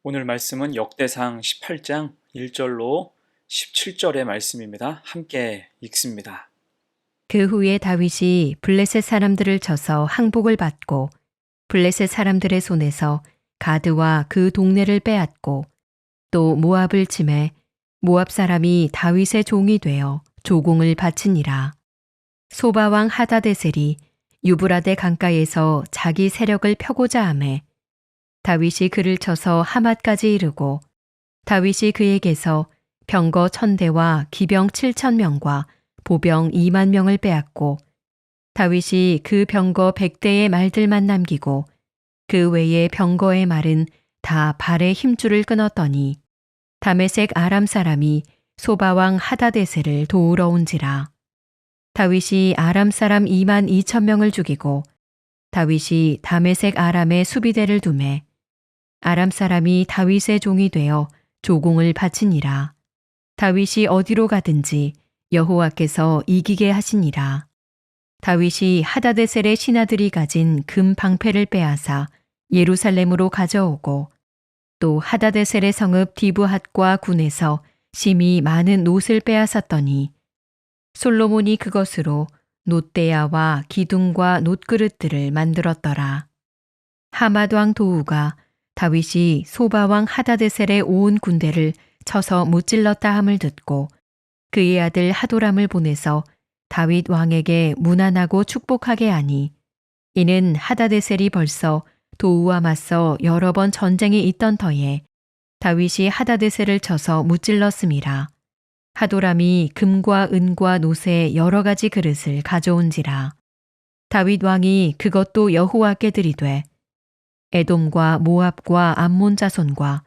오늘 말씀은 역대상 18장 1절로 17절의 말씀입니다. 함께 읽습니다. 그 후에 다윗이 블레셋 사람들을 쳐서 항복을 받고 블레셋 사람들의 손에서 가드와 그 동네를 빼앗고 또 모압을 침해 모압 사람이 다윗의 종이 되어 조공을 바치니라. 소바 왕 하다데셀이 유브라데 강가에서 자기 세력을 펴고자 하매 다윗이 그를 쳐서 하맛까지 이르고 다윗이 그에게서 병거 1,000대와 기병 7,000명과 보병 2만 명을 빼앗고 다윗이 그 병거 100대의 말들만 남기고 그 외의 병거의 말은 다 발의 힘줄을 끊었더니 다메섹 아람 사람이 소바왕 하다데셀을 도우러 온지라. 다윗이 아람 사람 2만 2천 명을 죽이고 다윗이 다메섹 아람의 수비대를 두매 아람 사람이 다윗의 종이 되어 조공을 바치니라. 다윗이 어디로 가든지 여호와께서 이기게 하시니라. 다윗이 하다데셀의 신하들이 가진 금 방패를 빼앗아 예루살렘으로 가져오고 또 하다데셀의 성읍 디브핫과 군에서 심히 많은 놋을 빼앗았더니 솔로몬이 그것으로 놋대야와 기둥과 놋그릇들을 만들었더라. 하맛 왕 도우가 다윗이 소바 왕 하다데셀의 온 군대를 쳐서 무찔렀다 함을 듣고 그의 아들 하도람을 보내서 다윗 왕에게 문안하고 축복하게 하니 이는 하다데셀이 벌써 도우와 맞서 여러 번 전쟁이 있던 터에 다윗이 하다데셀을 쳐서 무찔렀음이라. 하도람이 금과 은과 놋의 여러 가지 그릇을 가져온지라. 다윗 왕이 그것도 여호와께 드리되 에돔과 모압과 암몬 자손과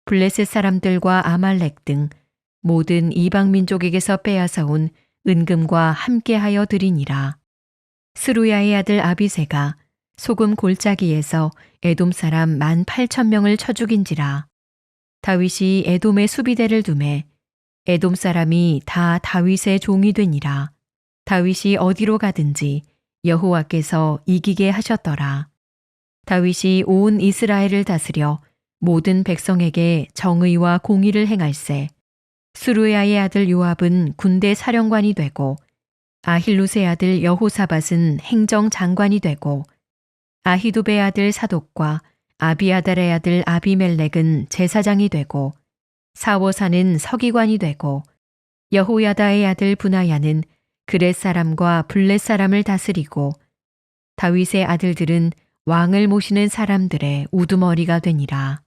블레셋 사람들과 아말렉 등 모든 이방 민족에게서 빼앗아 온 은금과 함께하여 드리니라. 스루야의 아들 아비새가 소금 골짜기에서 에돔 사람 18,000명을 쳐 죽인지라. 다윗이 에돔의 수비대를 두매 에돔 사람이 다 다윗의 종이 되니라. 다윗이 어디로 가든지 여호와께서 이기게 하셨더라. 다윗이 온 이스라엘을 다스려 모든 백성에게 정의와 공의를 행할세. 스루야의 아들 요압은 군대 사령관이 되고 아힐루스의 아들 여호사밧은 행정장관이 되고 아히두베의 아들 사독과 아비아달의 아들 아비멜렉은 제사장이 되고 사워사는 서기관이 되고 여호야다의 아들 분하야는 그렛 사람과 블렛 사람을 다스리고 다윗의 아들들은 왕을 모시는 사람들의 우두머리가 되니라.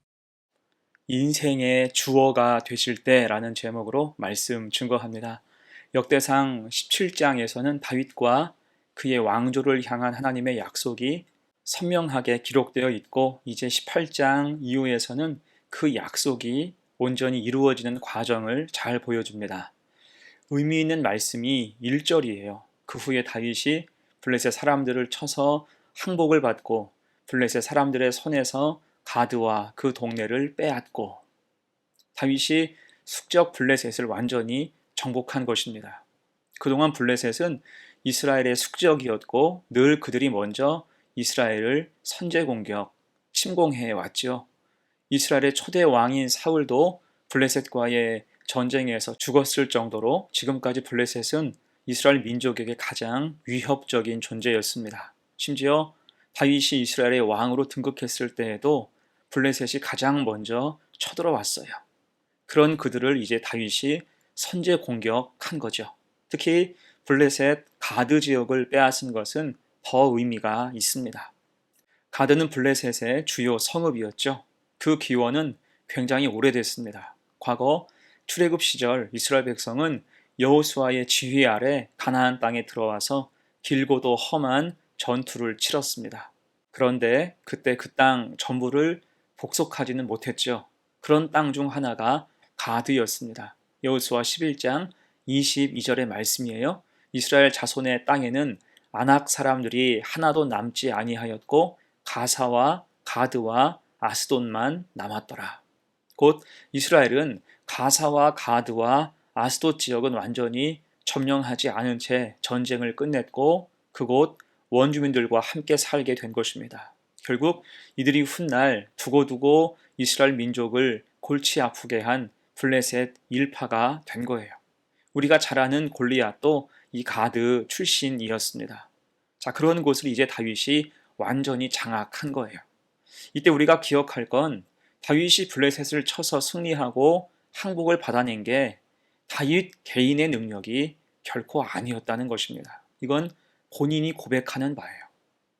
인생의 주어가 되실 때라는 제목으로 말씀 증거합니다. 역대상 17장에서는 다윗과 그의 왕조를 향한 하나님의 약속이 선명하게 기록되어 있고 이제 18장 이후에서는 그 약속이 온전히 이루어지는 과정을 잘 보여줍니다. 의미 있는 말씀이 1절이에요. 그 후에 다윗이 블레셋 사람들을 쳐서 항복을 받고 블레셋 사람들의 손에서 가드와 그 동네를 빼앗고 다윗이 숙적 블레셋을 완전히 정복한 것입니다. 그동안 블레셋은 이스라엘의 숙적이었고 늘 그들이 먼저 이스라엘을 선제 공격, 침공해 왔죠. 이스라엘의 초대 왕인 사울도 블레셋과의 전쟁에서 죽었을 정도로 지금까지 블레셋은 이스라엘 민족에게 가장 위협적인 존재였습니다. 심지어 다윗이 이스라엘의 왕으로 등극했을 때에도 블레셋이 가장 먼저 쳐들어왔어요. 그런 그들을 이제 다윗이 선제 공격한 거죠. 특히 블레셋 가드 지역을 빼앗은 것은 더 의미가 있습니다. 가드는 블레셋의 주요 성읍이었죠. 그 기원은 굉장히 오래됐습니다. 과거 출애굽 시절 이스라엘 백성은 여호수아의 지휘 아래 가나안 땅에 들어와서 길고도 험한 전투를 치렀습니다. 그런데 그때 그 땅 전부를 복속하지는 못했죠. 그런 땅 중 하나가 가드였습니다. 여호수아 11장 22절의 말씀이에요. 이스라엘 자손의 땅에는 아낙 사람들이 하나도 남지 아니하였고 가사와 가드와 아스돗만 남았더라. 곧 이스라엘은 가사와 가드와 아스돗 지역은 완전히 점령하지 않은 채 전쟁을 끝냈고 그곳 원주민들과 함께 살게 된 것입니다. 결국 이들이 훗날 두고두고 이스라엘 민족을 골치 아프게 한 블레셋 일파가 된 거예요. 우리가 잘 아는 골리앗도 이 가드 출신이었습니다. 자, 그런 곳을 이제 다윗이 완전히 장악한 거예요. 이때 우리가 기억할 건 다윗이 블레셋을 쳐서 승리하고 항복을 받아낸 게 다윗 개인의 능력이 결코 아니었다는 것입니다. 이건 본인이 고백하는 바예요.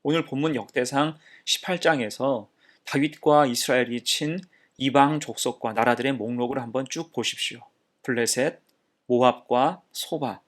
오늘 본문 역대상 18장에서 다윗과 이스라엘이 친 이방 족속과 나라들의 목록을 한번 쭉 보십시오. 블레셋, 모압과 소바,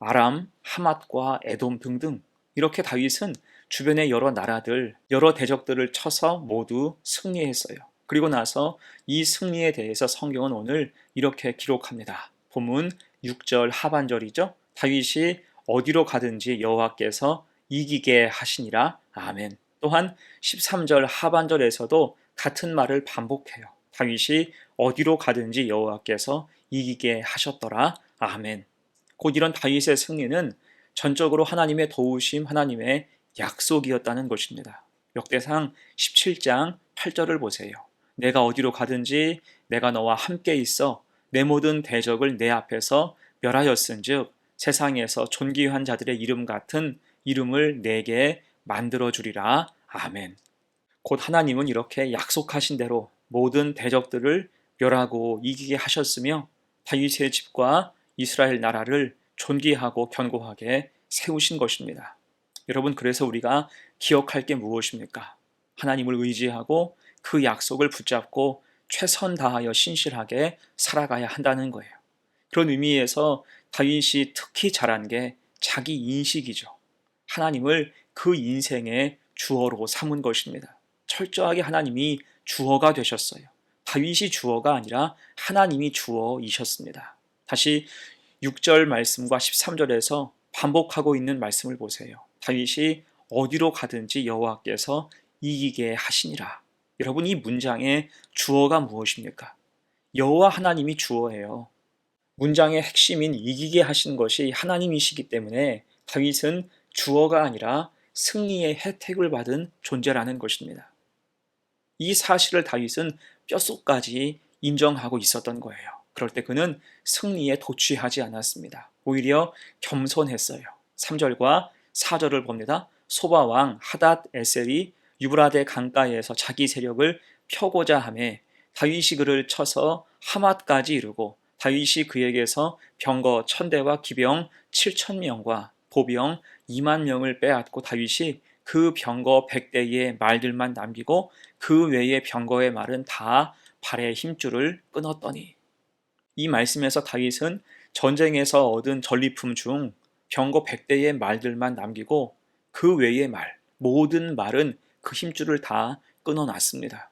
아람, 하맛과 에돔 등등, 이렇게 다윗은 주변의 여러 나라들, 여러 대적들을 쳐서 모두 승리했어요. 그리고 나서 이 승리에 대해서 성경은 오늘 이렇게 기록합니다. 본문 6절 하반절이죠. 다윗이 어디로 가든지 여호와께서 이기게 하시니라. 아멘. 또한 13절 하반절에서도 같은 말을 반복해요. 다윗이 어디로 가든지 여호와께서 이기게 하셨더라. 아멘. 곧 이런 다윗의 승리는 전적으로 하나님의 도우심, 하나님의 약속이었다는 것입니다. 역대상 17장 8절을 보세요. 내가 어디로 가든지 내가 너와 함께 있어 내 모든 대적을 내 앞에서 멸하였은즉 세상에서 존귀한 자들의 이름 같은 이름을 내게 만들어 주리라. 아멘. 곧 하나님은 이렇게 약속하신 대로 모든 대적들을 멸하고 이기게 하셨으며 다윗의 집과 이스라엘 나라를 존귀하고 견고하게 세우신 것입니다. 여러분, 그래서 우리가 기억할 게 무엇입니까? 하나님을 의지하고 그 약속을 붙잡고 최선 다하여 신실하게 살아가야 한다는 거예요. 그런 의미에서 다윗이 특히 잘한 게 자기 인식이죠. 하나님을 그 인생의 주어로 삼은 것입니다. 철저하게 하나님이 주어가 되셨어요. 다윗이 주어가 아니라 하나님이 주어이셨습니다. 다시 6절 말씀과 13절에서 반복하고 있는 말씀을 보세요. 다윗이 어디로 가든지 여호와께서 이기게 하시니라. 여러분, 이 문장의 주어가 무엇입니까? 여호와 하나님이 주어예요. 문장의 핵심인 이기게 하신 것이 하나님이시기 때문에 다윗은 주어가 아니라 승리의 혜택을 받은 존재라는 것입니다. 이 사실을 다윗은 뼛속까지 인정하고 있었던 거예요. 그럴 때 그는 승리에 도취하지 않았습니다. 오히려 겸손했어요. 3절과 4절을 봅니다. 소바 왕 하닷 에셀이 유브라데 강가에서 자기 세력을 펴고자 하매 다윗이 그를 쳐서 하맛까지 이르고 다윗이 그에게서 병거 1000대와 기병 7000명과 보병 2만 명을 빼앗고 다윗이 그 병거 100대의 말들만 남기고 그 외의 병거의 말은 다 발의 힘줄을 끊었더니. 이 말씀에서 다윗은 전쟁에서 얻은 전리품 중 병거 100대의 말들만 남기고 그 외의 말, 모든 말은 그 힘줄을 다 끊어놨습니다.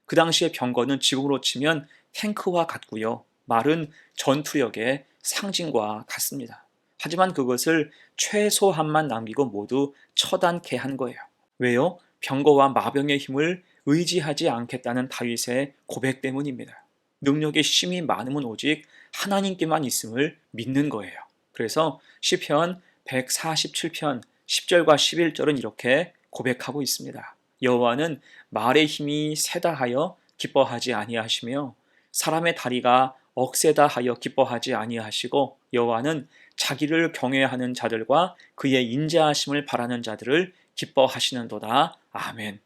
그 당시의 병거는 지금으로 치면 탱크와 같고요. 말은 전투력의 상징과 같습니다. 하지만 그것을 최소한만 남기고 모두 처단케 한 거예요. 왜요? 병거와 마병의 힘을 의지하지 않겠다는 다윗의 고백 때문입니다. 능력의 힘이 많으면 오직 하나님께만 있음을 믿는 거예요. 그래서 시편 147편 10절과 11절은 이렇게 고백하고 있습니다. 여호와는 말의 힘이 세다 하여 기뻐하지 아니하시며 사람의 다리가 억세다 하여 기뻐하지 아니하시고 여호와는 자기를 경외하는 자들과 그의 인자하심을 바라는 자들을 기뻐하시는도다. 아멘.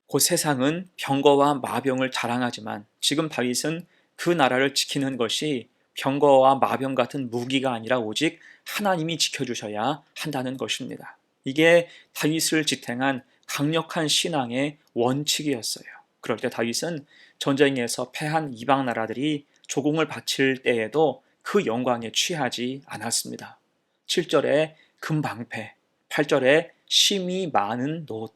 곧 세상은 병거와 마병을 자랑하지만 지금 다윗은 그 나라를 지키는 것이 병거와 마병 같은 무기가 아니라 오직 하나님이 지켜주셔야 한다는 것입니다. 이게 다윗을 지탱한 강력한 신앙의 원칙이었어요. 그럴 때 다윗은 전쟁에서 패한 이방 나라들이 조공을 바칠 때에도 그 영광에 취하지 않았습니다. 7절에 금방패, 8절에 심이 많은 놋,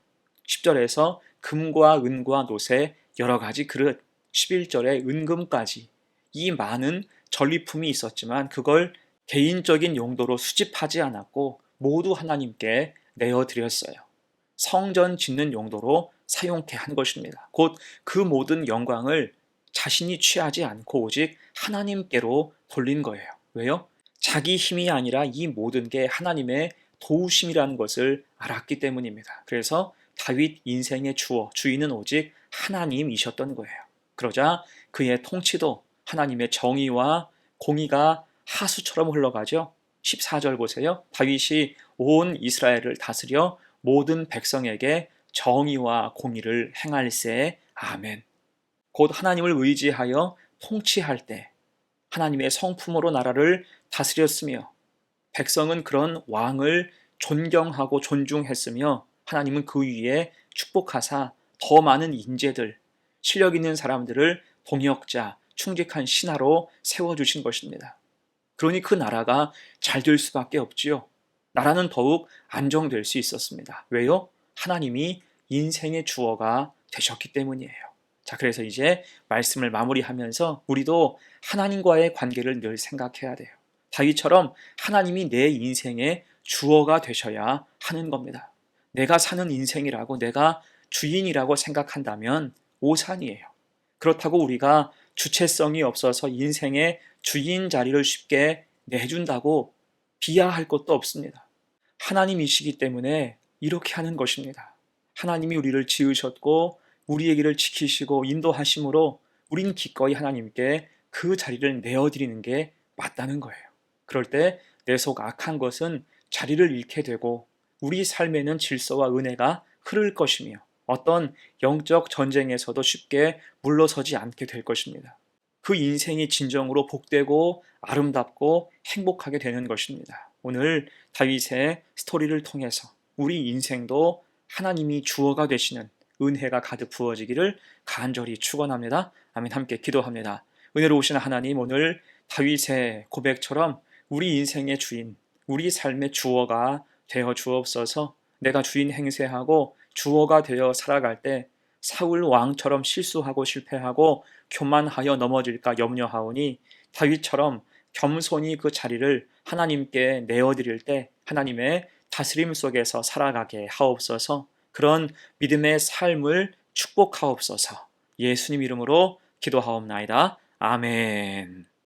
10절에서 금과 은과 놋의 여러 가지 그릇, 11절에 은금까지 이 많은 전리품이 있었지만 그걸 개인적인 용도로 수집하지 않았고 모두 하나님께 내어드렸어요. 성전 짓는 용도로 사용케 한 것입니다. 곧 그 모든 영광을 자신이 취하지 않고 오직 하나님께로 돌린 거예요. 왜요? 자기 힘이 아니라 이 모든 게 하나님의 도우심이라는 것을 알았기 때문입니다. 그래서 다윗 인생의 주인은 오직 하나님이셨던 거예요. 그러자 그의 통치도 하나님의 정의와 공의가 하수처럼 흘러가죠. 14절 보세요. 다윗이 온 이스라엘을 다스려 모든 백성에게 정의와 공의를 행할세. 아멘. 곧 하나님을 의지하여 통치할 때 하나님의 성품으로 나라를 다스렸으며 백성은 그런 왕을 존경하고 존중했으며 하나님은 그 위에 축복하사 더 많은 인재들, 실력 있는 사람들을 동역자, 충직한 신하로 세워주신 것입니다. 그러니 그 나라가 잘 될 수밖에 없지요. 나라는 더욱 안정될 수 있었습니다. 왜요? 하나님이 인생의 주어가 되셨기 때문이에요. 자, 그래서 이제 말씀을 마무리하면서 우리도 하나님과의 관계를 늘 생각해야 돼요. 다윗처럼 하나님이 내 인생의 주어가 되셔야 하는 겁니다. 내가 사는 인생이라고 내가 주인이라고 생각한다면 오산이에요. 그렇다고 우리가 주체성이 없어서 인생의 주인 자리를 쉽게 내준다고 비하할 것도 없습니다. 하나님이시기 때문에 이렇게 하는 것입니다. 하나님이 우리를 지으셨고 우리의 길을 지키시고 인도하심으로 우린 기꺼이 하나님께 그 자리를 내어드리는 게 맞다는 거예요. 그럴 때 내 속 악한 것은 자리를 잃게 되고 우리 삶에는 질서와 은혜가 흐를 것이며 어떤 영적 전쟁에서도 쉽게 물러서지 않게 될 것입니다. 그 인생이 진정으로 복되고 아름답고 행복하게 되는 것입니다. 오늘 다윗의 스토리를 통해서 우리 인생도 하나님이 주어가 되시는 은혜가 가득 부어지기를 간절히 축원합니다. 아멘. 함께 기도합니다. 은혜로우신 하나님, 오늘 다윗의 고백처럼 우리 인생의 주인, 우리 삶의 주어가 되어 주옵소서. 내가 주인 행세하고 주어가 되어 살아갈 때 사울 왕처럼 실수하고 실패하고 교만하여 넘어질까 염려하오니 다윗처럼 겸손히 그 자리를 하나님께 내어드릴 때 하나님의 다스림 속에서 살아가게 하옵소서. 그런 믿음의 삶을 축복하옵소서. 예수님 이름으로 기도하옵나이다. 아멘.